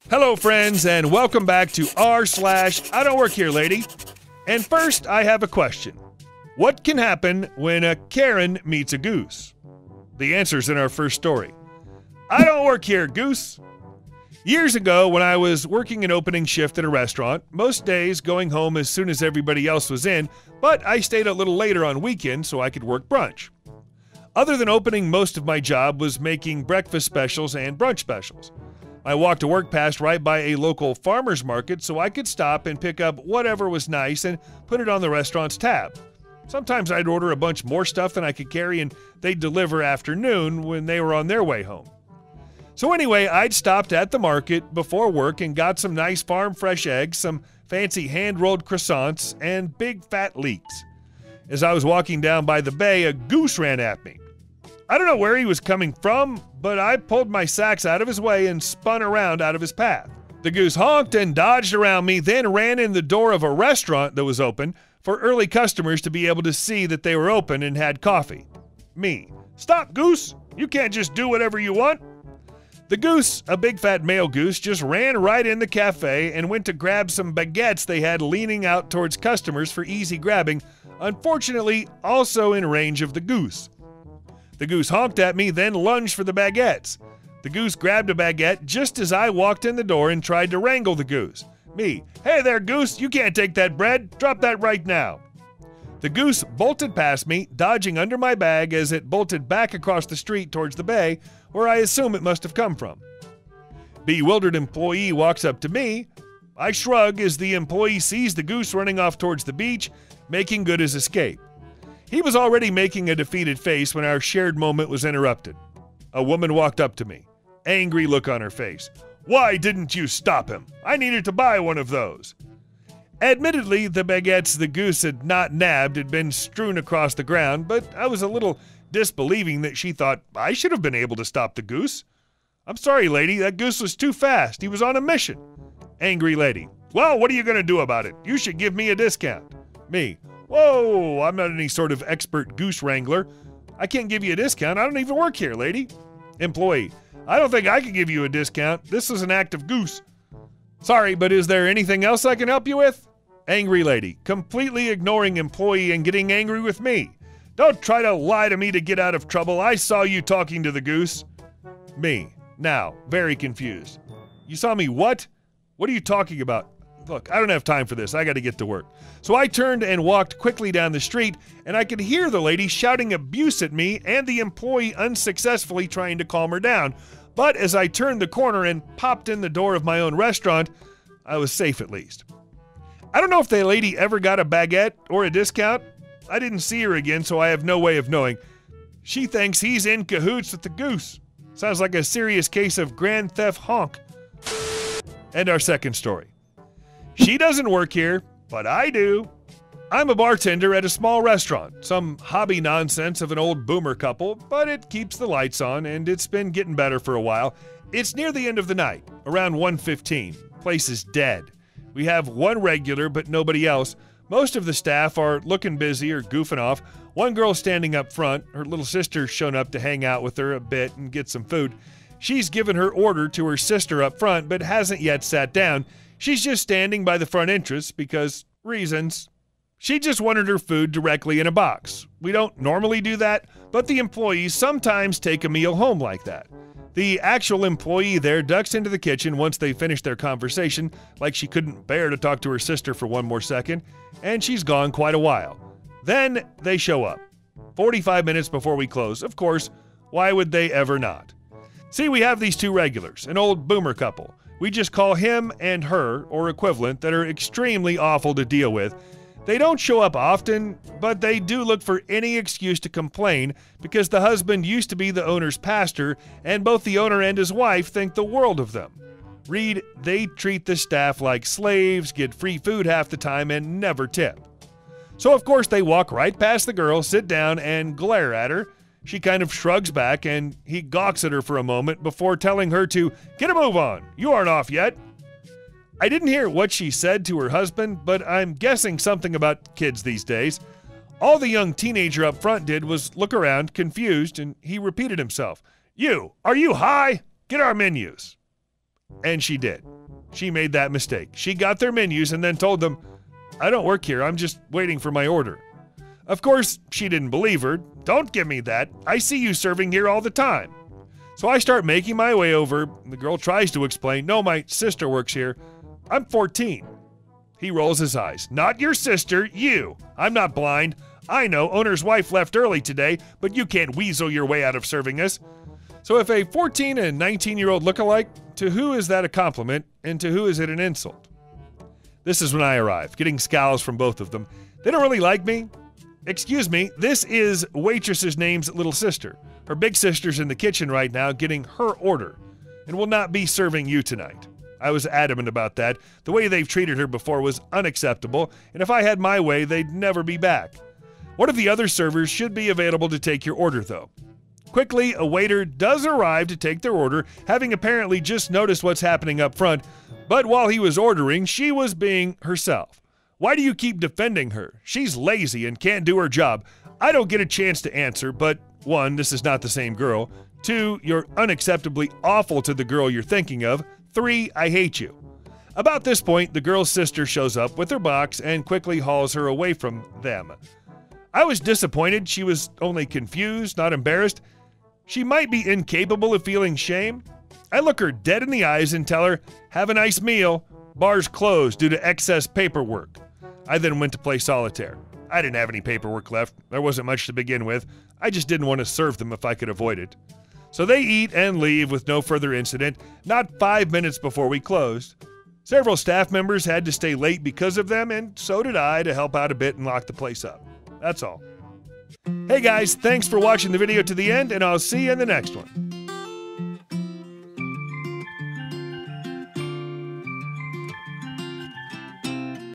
Hello, friends, and welcome back to r/IDontWorkHereLady. And first, I have a question. What can happen when a Karen meets a goose? The answer's in our first story. I don't work here, goose. Years ago, when I was working an opening shift at a restaurant, most days going home as soon as everybody else was in, but I stayed a little later on weekends so I could work brunch. Other than opening, most of my job was making breakfast specials and brunch specials. My walk to work passed right by a local farmer's market, so I could stop and pick up whatever was nice and put it on the restaurant's tab. Sometimes I'd order a bunch more stuff than I could carry, and they'd deliver afternoon when they were on their way home. So anyway, I'd stopped at the market before work and got some nice farm fresh eggs, some fancy hand-rolled croissants, and big fat leeks. As I was walking down by the bay, a goose ran at me. I don't know where he was coming from, but I pulled my sacks out of his way and spun around out of his path. The goose honked and dodged around me, then ran in the door of a restaurant that was open for early customers to be able to see that they were open and had coffee. Me. Stop, goose! You can't just do whatever you want. The goose, a big fat male goose, just ran right in the cafe and went to grab some baguettes they had leaning out towards customers for easy grabbing, unfortunately also in range of the goose. The goose honked at me, then lunged for the baguettes. The goose grabbed a baguette just as I walked in the door and tried to wrangle the goose. Me, hey there, goose, you can't take that bread. Drop that right now. The goose bolted past me, dodging under my bag as it bolted back across the street towards the bay, where I assume it must have come from. Bewildered employee walks up to me. I shrug as the employee sees the goose running off towards the beach, making good his escape. He was already making a defeated face when our shared moment was interrupted. A woman walked up to me, angry look on her face. Why didn't you stop him? I needed to buy one of those. Admittedly, the baguettes the goose had not nabbed had been strewn across the ground, but I was a little disbelieving that she thought I should have been able to stop the goose. I'm sorry, lady, that goose was too fast. He was on a mission. Angry lady. Well, what are you going to do about it? You should give me a discount. Me. Whoa, I'm not any sort of expert goose wrangler. I can't give you a discount. I don't even work here, lady. Employee. I don't think I can give you a discount. This is an act of goose. Sorry, but is there anything else I can help you with? Angry lady, completely ignoring employee and getting angry with me. Don't try to lie to me to get out of trouble. I saw you talking to the goose. Me, now, very confused. You saw me what? What are you talking about? Look, I don't have time for this. I got to get to work. So I turned and walked quickly down the street, and I could hear the lady shouting abuse at me and the employee unsuccessfully trying to calm her down. But as I turned the corner and popped in the door of my own restaurant, I was safe at least. I don't know if the lady ever got a baguette or a discount. I didn't see her again, so I have no way of knowing. She thinks he's in cahoots with the goose. Sounds like a serious case of grand theft honk. And our second story. She doesn't work here, but I do. I'm a bartender at a small restaurant, some hobby nonsense of an old boomer couple, but it keeps the lights on, and it's been getting better for a while. It's near the end of the night, around 1:15. Place is dead. We have one regular, but nobody else. Most of the staff are looking busy or goofing off. One girl standing up front. Her little sister's shown up to hang out with her a bit and get some food. She's given her order to her sister up front, but hasn't yet sat down. She's just standing by the front entrance because reasons. She just wanted her food directly in a box. We don't normally do that, but the employees sometimes take a meal home like that. The actual employee there ducks into the kitchen once they finish their conversation, like she couldn't bear to talk to her sister for one more second, and she's gone quite a while. Then they show up. 45 minutes before we close, of course. Why would they ever not? See, we have these two regulars, an old boomer couple. We just call him and her, or equivalent, that are extremely awful to deal with. They don't show up often, but they do look for any excuse to complain because the husband used to be the owner's pastor, and both the owner and his wife think the world of them. Read, they treat the staff like slaves, get free food half the time, and never tip. So of course they walk right past the girl, sit down, and glare at her. She kind of shrugs back, and he gawks at her for a moment before telling her to get a move on. You aren't off yet. I didn't hear what she said to her husband, but I'm guessing something about kids these days. All the young teenager up front did was look around, confused, and he repeated himself. You, are you high? Get our menus. And she did. she made that mistake. She got their menus and then told them, "I don't work here, I'm just waiting for my order." Of course, she didn't believe her. "Don't give me that. I see you serving here all the time." So I start making my way over. The girl tries to explain, "No, my sister works here. I'm 14. He rolls his eyes. "Not your sister, you. I'm not blind. I know owner's wife left early today, but you can't weasel your way out of serving us." So if a 14 and 19-year-old look alike, to who is that a compliment and to who is it an insult? This is when I arrive, getting scowls from both of them. They don't really like me. "Excuse me, this is waitress's name's little sister. Her big sister's in the kitchen right now getting her order and will not be serving you tonight." I was adamant about that. The way they've treated her before was unacceptable, and if I had my way, they'd never be back. One of the other servers should be available to take your order, though. Quickly, a waiter does arrive to take their order, having apparently just noticed what's happening up front, but while he was ordering, she was being herself. "Why do you keep defending her? She's lazy and can't do her job." I don't get a chance to answer, but 1, this is not the same girl. 2, you're unacceptably awful to the girl you're thinking of. 3, I hate you. About this point, the girl's sister shows up with her box and quickly hauls her away from them. I was disappointed. She was only confused, not embarrassed. She might be incapable of feeling shame. I look her dead in the eyes and tell her, "Have a nice meal. Bar's closed due to excess paperwork." I then went to play solitaire. I didn't have any paperwork left. There wasn't much to begin with. I just didn't want to serve them if I could avoid it. So they eat and leave with no further incident, not 5 minutes before we closed. Several staff members had to stay late because of them, and so did I to help out a bit and lock the place up. That's all. Hey guys, thanks for watching the video to the end, and I'll see you in the next one.